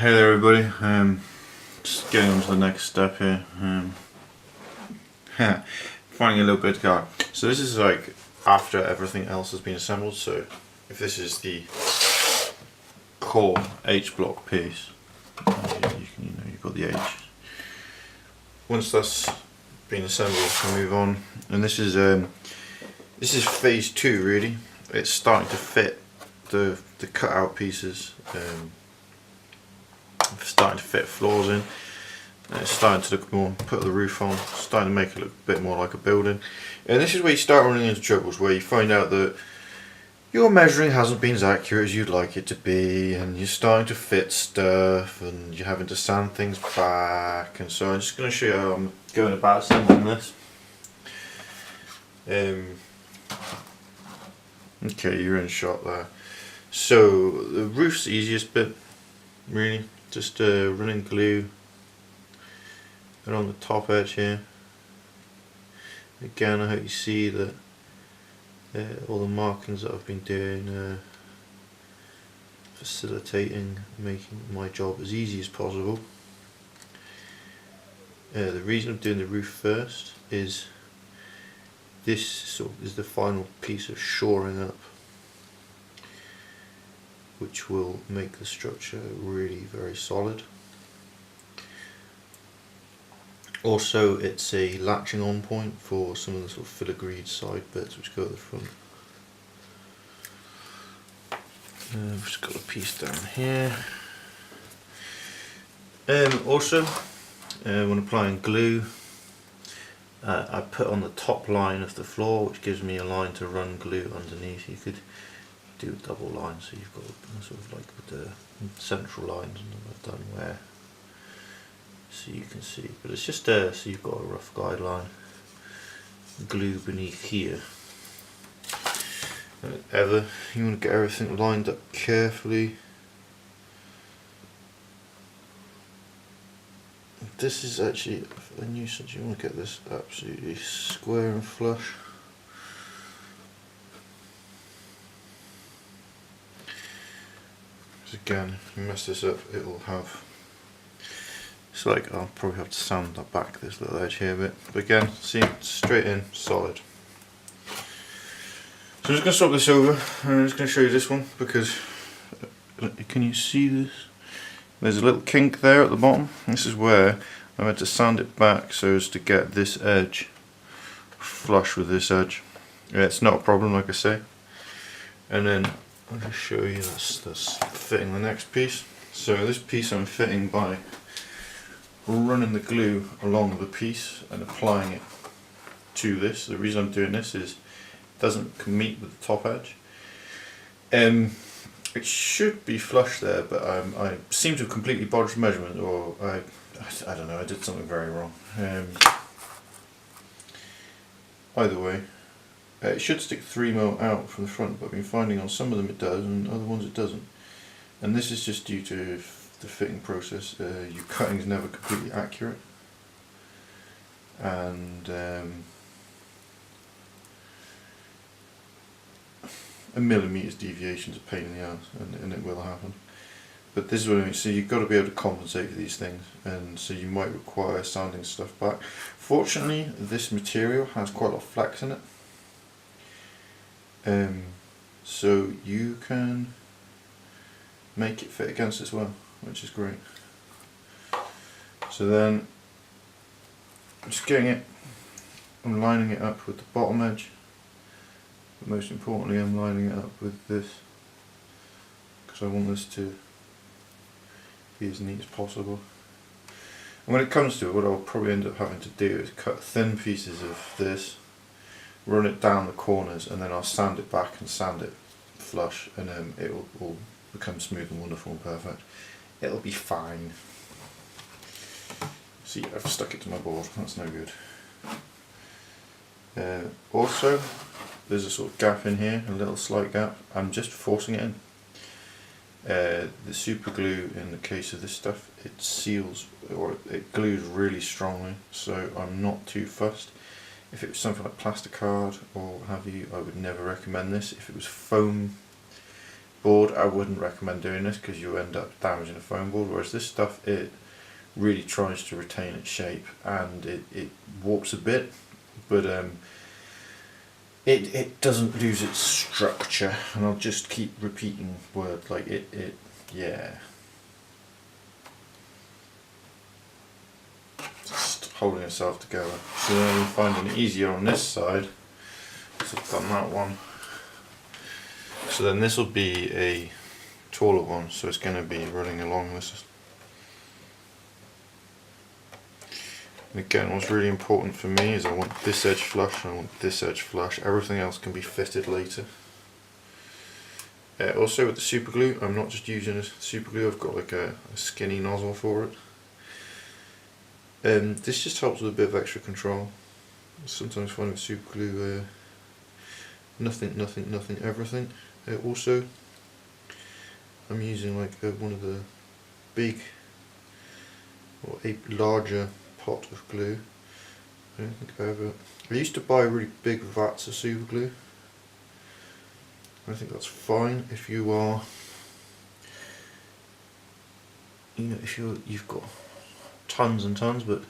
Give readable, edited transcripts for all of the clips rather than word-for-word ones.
Hey there everybody, just getting on to the next step here. Finding a little bit of guard. So this is like after everything else has been assembled, so if this is the core H block piece, you've got the H. Once that's been assembled, we move on, and this is phase 2 really. It's starting to fit the cut out pieces. Starting to fit floors in, and it's starting to look more, put the roof on, starting to make it look a bit more like a building. And this is where you start running into troubles, where you find out that your measuring hasn't been as accurate as you'd like it to be, and you're starting to fit stuff, and you're having to sand things back. And so I'm just going to show you how I'm going about assembling this. Okay, you're in shot there. So the roof's the easiest bit, really. Just running glue around the top edge here. Again, I hope you see that all the markings that I've been doing, facilitating making my job as easy as possible. The reason I'm doing the roof first is this is the final piece of shoring up, which will make the structure really very solid. Also, it's a latching on point for some of the sort of filigreed side bits which go at the front. I've just got a piece down here. Also, when applying glue, I put on the top line of the floor, which gives me a line to run glue underneath. You could do a double line, so you've got sort of like with the central lines, and I've done where, so you can see, but it's just there, so you've got a rough guideline. Glue beneath here. Whenever you want to get everything lined up carefully. This is actually a nuisance. You want to get this absolutely square and flush. Again, if you mess this up, it will have, it's like, I'll probably have to sand that back, this little edge here a bit, but again, see, straight in, solid. So I'm just going to swap this over, and I'm just going to show you this one, because, can you see this? There's a little kink there at the bottom. This is where I had to sand it back so as to get this edge flush with this edge. Yeah, it's not a problem, like I say. And then I'll just show you that's fitting the next piece. So this piece I'm fitting by running the glue along the piece and applying it to this. The reason I'm doing this is it doesn't meet with the top edge. It should be flush there, but I seem to have completely bodged the measurement, or I don't know, I did something very wrong. Either way, it should stick 3mm out from the front, but I've been finding on some of them it does and other ones it doesn't. And this is just due to the fitting process. Your cutting is never completely accurate, and a millimeter's deviation is a pain in the ass, and it will happen. But this is what I mean, so you've got to be able to compensate for these things, and so you might require sanding stuff back. Fortunately, this material has quite a lot of flex in it. So you can make it fit against as well, which is great. So then I'm just getting it, I'm lining it up with the bottom edge, but most importantly I'm lining it up with this, because I want this to be as neat as possible. And when it comes to it, what I'll probably end up having to do is cut thin pieces of this, run it down the corners, and then I'll sand it back and sand it flush, and then it will all become smooth and wonderful and perfect. It'll be fine. See, I've stuck it to my board, that's no good. Also, there's a sort of gap in here, a little slight gap. I'm just forcing it in. The super glue in the case of this stuff, it seals, or it glues really strongly, so I'm not too fussed. If it was something like plastic card or what have you, I would never recommend this. If it was foam, board, I wouldn't recommend doing this because you end up damaging the foam board, whereas this stuff, it really tries to retain its shape, and it warps a bit, but it doesn't lose its structure. And I'll just keep repeating words like yeah. Just holding itself together. So then I'm finding it easier on this side. So I've done that one. So then this will be a taller one, so it's going to be running along this. And again, what's really important for me is I want this edge flush and I want this edge flush. Everything else can be fitted later. Also with the super glue, I'm not just using a super glue, I've got like a skinny nozzle for it. This just helps with a bit of extra control. Sometimes find with super glue, nothing, everything. Also, I'm using like one of the big, or a larger pot of glue. I don't think I used to buy really big vats of super glue. I think that's fine if you are, if you've got tons and tons, but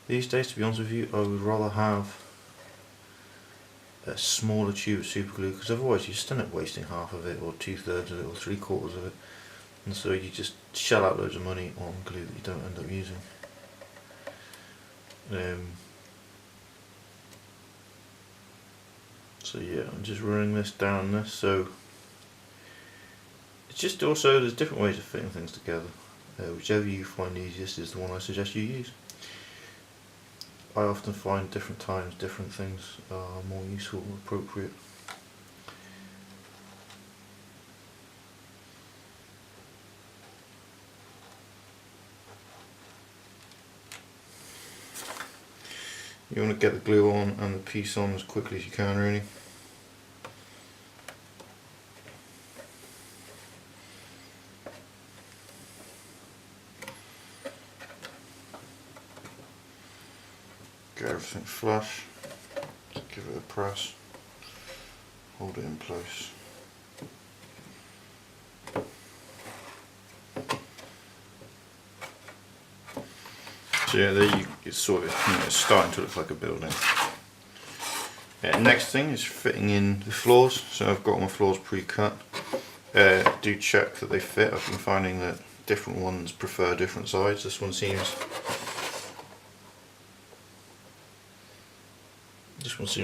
these days, to be honest with you, I would rather have a smaller tube of super glue, because otherwise you just end up wasting half of it, or 2/3 of it, or 3/4 of it, and so you just shell out loads of money on glue that you don't end up using. So yeah, I'm just running this down this, so it's just also, there's different ways of fitting things together. Whichever you find easiest is the one I suggest you use. I often find different times, different things are more useful or appropriate. You want to get the glue on and the piece on as quickly as you can, really. Get everything flush, give it a press, hold it in place. So yeah, there it's sort of, it's starting to look like a building. Next thing is fitting in the floors. So I've got my floors pre-cut. Do check that they fit. I've been finding that different ones prefer different sides. This one seems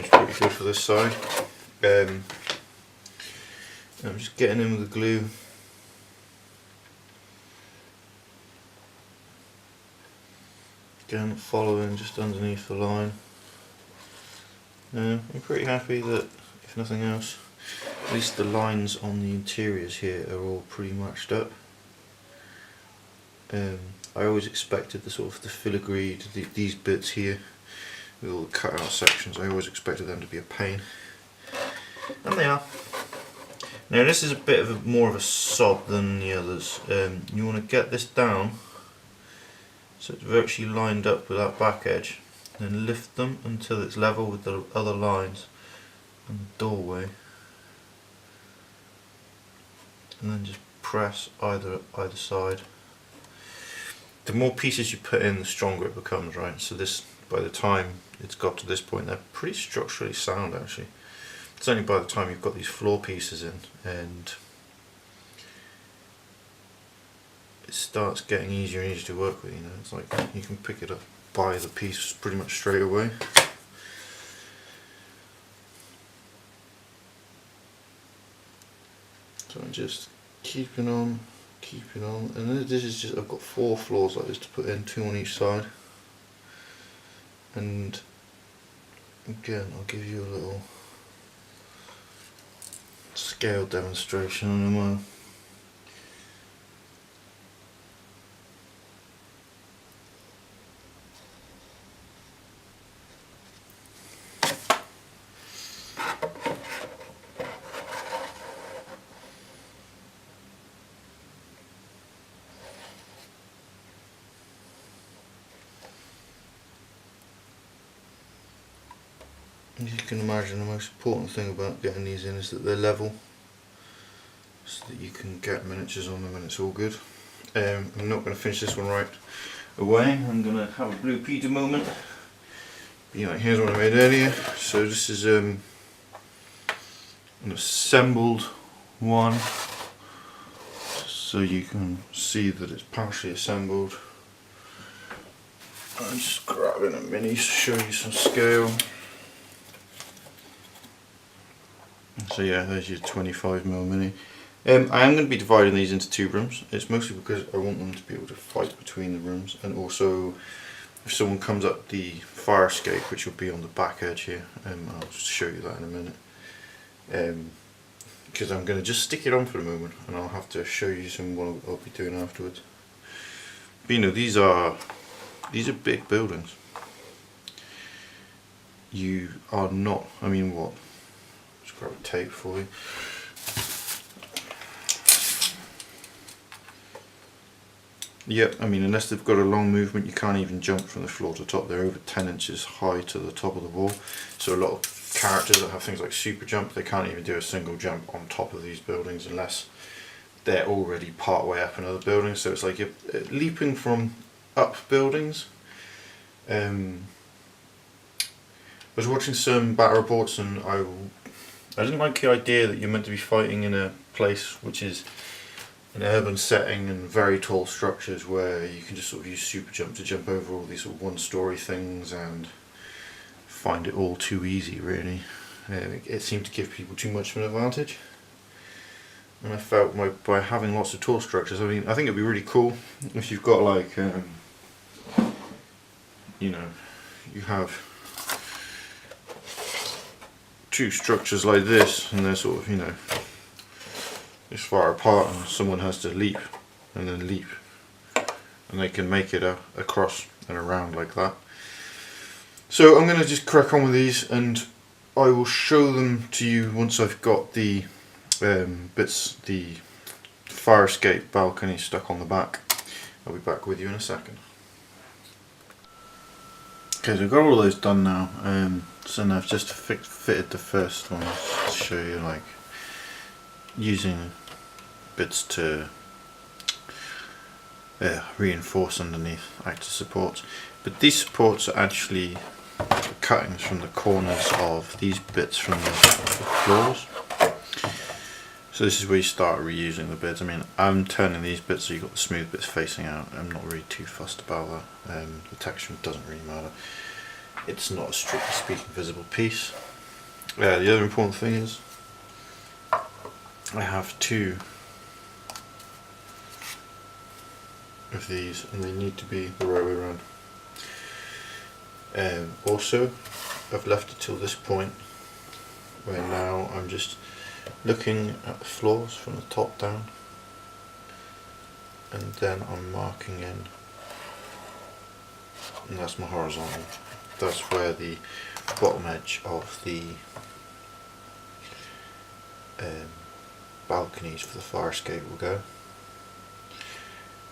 pretty good for this side. I'm just getting in with the glue. Again, following just underneath the line. I'm pretty happy that, if nothing else, at least the lines on the interiors here are all pretty matched up. I always expected the sort of the filigreed, these bits here, with all the cut out sections, I always expected them to be a pain. And they are. Now this is a bit of more of a sob than the others. You want to get this down so it's virtually lined up with that back edge, then lift them until it's level with the other lines and the doorway, and then just press either side. The more pieces you put in, the stronger it becomes, right? So this, by the time it's got to this point, they're pretty structurally sound actually. It's only by the time you've got these floor pieces in and it starts getting easier and easier to work with, it's like you can pick it up by the piece pretty much straight away. So I'm just keeping on, and then this is just, I've got 4 floors like this to put in, 2 on each side, and again I'll give you a little scale demonstration on them all. As you can imagine, the most important thing about getting these in is that they're level. so that you can get miniatures on them and it's all good. I'm not going to finish this one right away. I'm going to have a Blue Peter moment. You know, here's what I made earlier. So this is an assembled one, so you can see that it's partially assembled. I'm just grabbing a mini to show you some scale. So yeah, there's your 25mm mini. I am going to be dividing these into 2 rooms. It's mostly because I want them to be able to fight between the rooms, and also if someone comes up the fire escape, which will be on the back edge here, I'll just show you that in a minute. Because I'm going to just stick it on for the moment, and I'll have to show you some what I'll be doing afterwards. But you know, these are big buildings. You are not, I mean, what? Just grab a tape for you. Yep, I mean, unless they've got a long movement, you can't even jump from the floor to top. They're over 10 inches high to the top of the wall. So a lot of characters that have things like super jump, they can't even do a single jump on top of these buildings unless they're already part way up another building. So it's like you're leaping from up buildings. I was watching some battle reports, and I didn't like the idea that you're meant to be fighting in a place which is an urban setting and very tall structures where you can just sort of use super jump to jump over all these sort of 1-story things and find it all too easy, really. It seemed to give people too much of an advantage, and I felt by having lots of tall structures, I mean, I think it'd be really cool if you've got like you know, you have 2 structures like this and they're sort of, you know, this far apart, and someone has to leap and then leap, and they can make it across and around like that. So I'm going to just crack on with these, and I will show them to you once I've got the bits, the fire escape balcony stuck on the back. I'll be back with you in a second. Okay, so I've got all those done now, so now I've just fitted the first one to show you, like, using bits to reinforce underneath, act as supports. But these supports are actually cuttings from the corners of these bits from the floors. So this is where you start reusing the bits. I mean, I'm turning these bits so you've got the smooth bits facing out. I'm not really too fussed about that. The texture doesn't really matter. It's not a strictly speaking visible piece. The other important thing is I have 2 of these, and they need to be the right way around. Also, I've left it till this point where now I'm just looking at the floors from the top down, and then I'm marking in, and that's my horizontal. That's where the bottom edge of the balconies for the fire escape will go.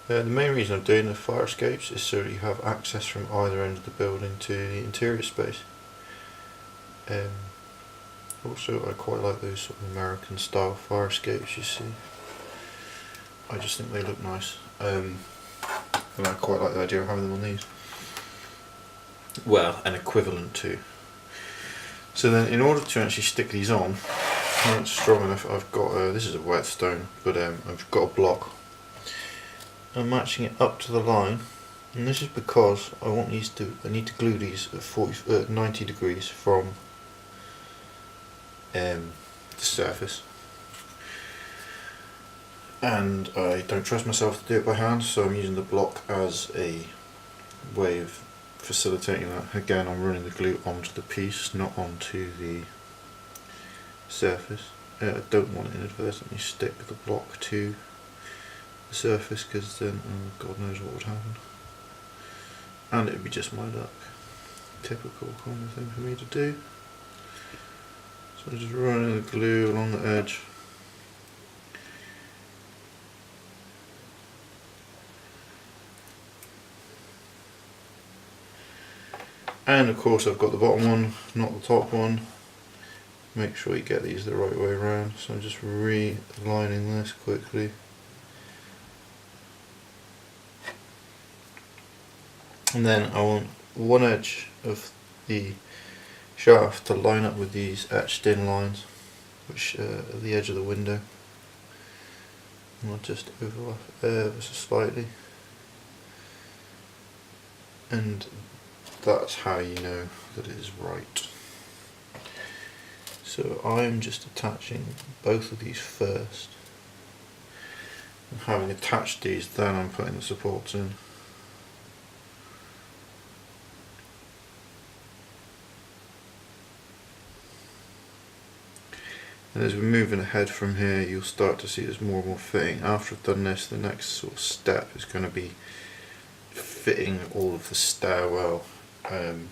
The main reason I'm doing the fire escapes is so that you have access from either end of the building to the interior space. Also, I quite like those sort of American style fire escapes, you see. I just think they look nice, and I quite like the idea of having them on these. Well, an equivalent to. So then, in order to actually stick these on, when it's strong enough, I've got this is a whetstone, but I've got a block. I'm matching it up to the line, and this is because I need to glue these at 90 degrees from the surface, and I don't trust myself to do it by hand, so I'm using the block as a way of facilitating that. Again, I'm running the glue onto the piece, not onto the surface. I don't want to inadvertently stick the block to the surface, because then God knows what would happen, and it would be just my luck. Typical kind of thing for me to do. So I'm just running the glue along the edge. And of course I've got the bottom one, not the top one, make sure you get these the right way around. So I'm just realigning this quickly. And then I want one edge of the shaft to line up with these etched in lines, which are at the edge of the window. And I'll just overlap ever so slightly. And that's how you know that it is right. So I'm just attaching both of these first. And having attached these, then I'm putting the supports in. And as we're moving ahead from here, you'll start to see there's more and more fitting. After I've done this, the next sort of step is going to be fitting all of the stairwell. And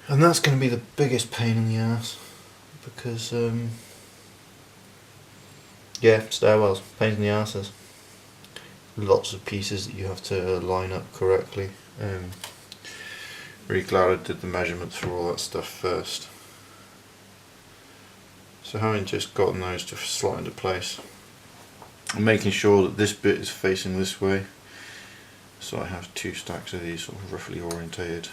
that's going to be the biggest pain in the ass, because yeah, stairwells, pains in the asses. Lots of pieces that you have to line up correctly. Really glad I did the measurements for all that stuff first. So having just gotten those to slot into place, I'm making sure that this bit is facing this way. So I have two stacks of these sort of roughly orientated.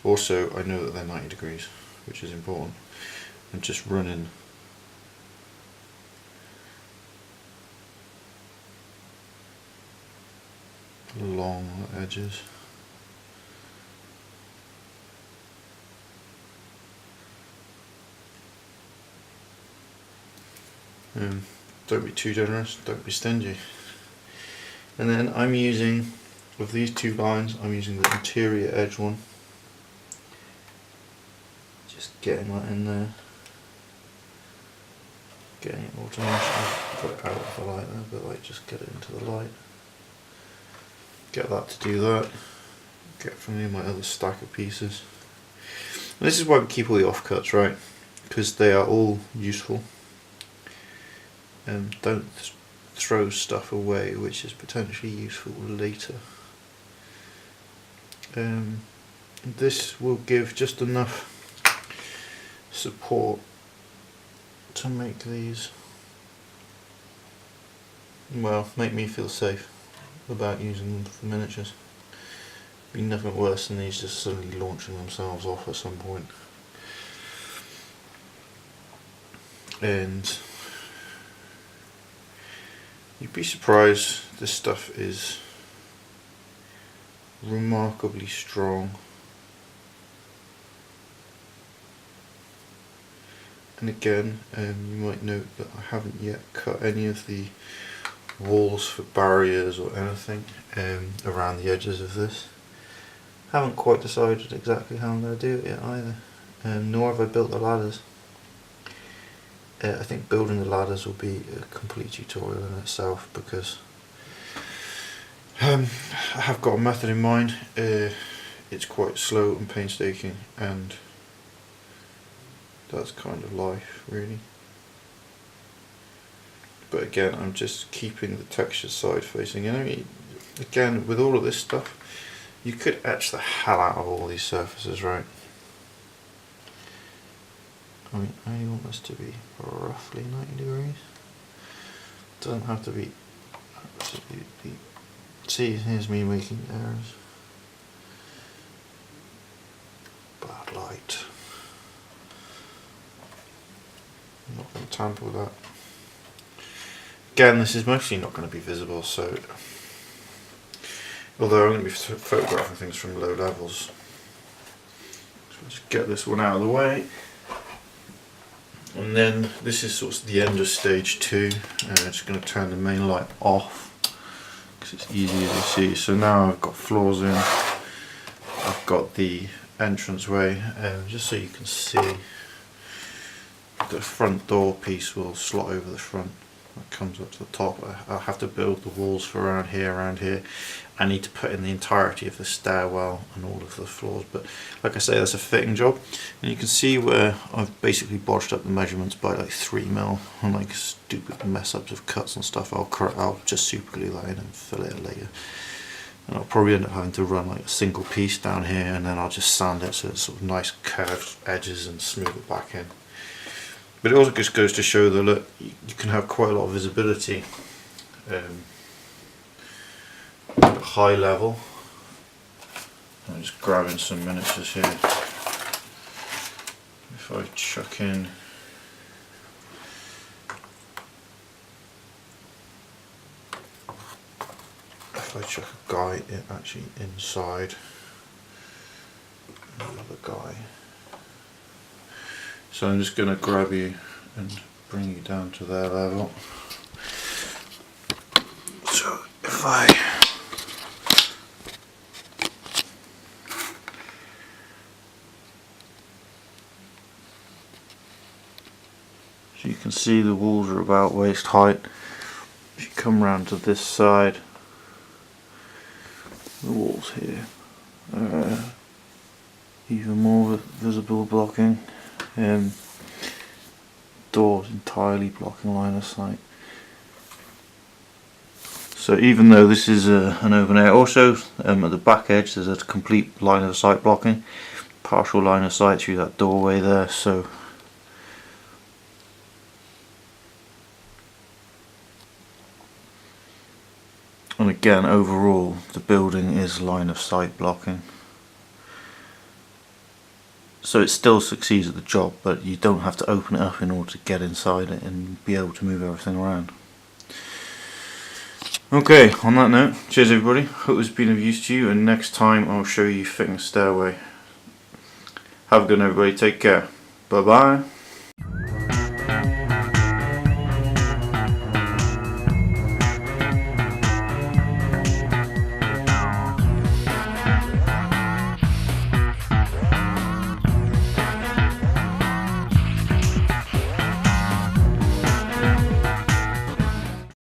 Also, I know that they're 90 degrees, which is important. I'm just running along the edges. Don't be too generous, don't be stingy. And then I'm using, with these two lines, I'm using the interior edge one. Just getting that in there. Getting it all to mesh. I've got it out of the light there, but like just get it into the light. Get that to do that. Get from me my other stack of pieces. And this is why we keep all the offcuts, right? Because they are all useful. Don't throw stuff away which is potentially useful later. This will give just enough support to make these, well, make me feel safe about using them for miniatures. Be nothing worse than these just suddenly launching themselves off at some point. And you'd be surprised, this stuff is remarkably strong. And again, you might note that I haven't yet cut any of the walls for barriers or anything around the edges of this. Haven't quite decided exactly how I'm going to do it yet either, nor have I built the ladders. I think building the ladders will be a complete tutorial in itself, because I have got a method in mind. It's quite slow and painstaking, and that's kind of life, really. But again, I'm just keeping the texture side facing. And I mean, again, with all of this stuff, you could etch the hell out of all these surfaces, right? I mean, I only want this to be roughly 90 degrees. It doesn't have to be absolutely. See, here's me making errors. Bad light. I'm not going to tamper with that. Again, this is mostly not going to be visible, so although I'm going to be photographing things from low levels. So I'll just get this one out of the way. And then this is sort of the end of stage 2. I'm just going to turn the main light off because it's easy to see. So now I've got floors in, I've got the entranceway, just so you can see, the front door piece will slot over the front. That comes up to the top. I'll have to build the walls for around here. I need to put in the entirety of the stairwell and all of the floors, but like I say, that's a fitting job. And you can see where I've basically botched up the measurements by like 3mm and like stupid mess ups of cuts and stuff. I'll just super glue that in and fill it later. And I'll probably end up having to run like a single piece down here, and then I'll just sand it so it's sort of nice curved edges and smooth it back in. But it also just goes to show that, look, you can have quite a lot of visibility at a high level. I'm just grabbing some miniatures here. If I chuck in a guy actually inside another guy. So I'm just going to grab you and bring you down to their level. So if so you can see the walls are about waist height. If you come round to this side, the walls here are even more visible blocking. Doors entirely blocking line of sight. So even though this is an open air, also at the back edge there's a complete line of sight blocking, partial line of sight through that doorway there. So and again, overall the building is line of sight blocking. So it still succeeds at the job, but you don't have to open it up in order to get inside it and be able to move everything around. Okay, on that note, cheers everybody, hope it's been of use to you, and next time I'll show you fitting a stairway. Have a good one everybody, take care, bye bye.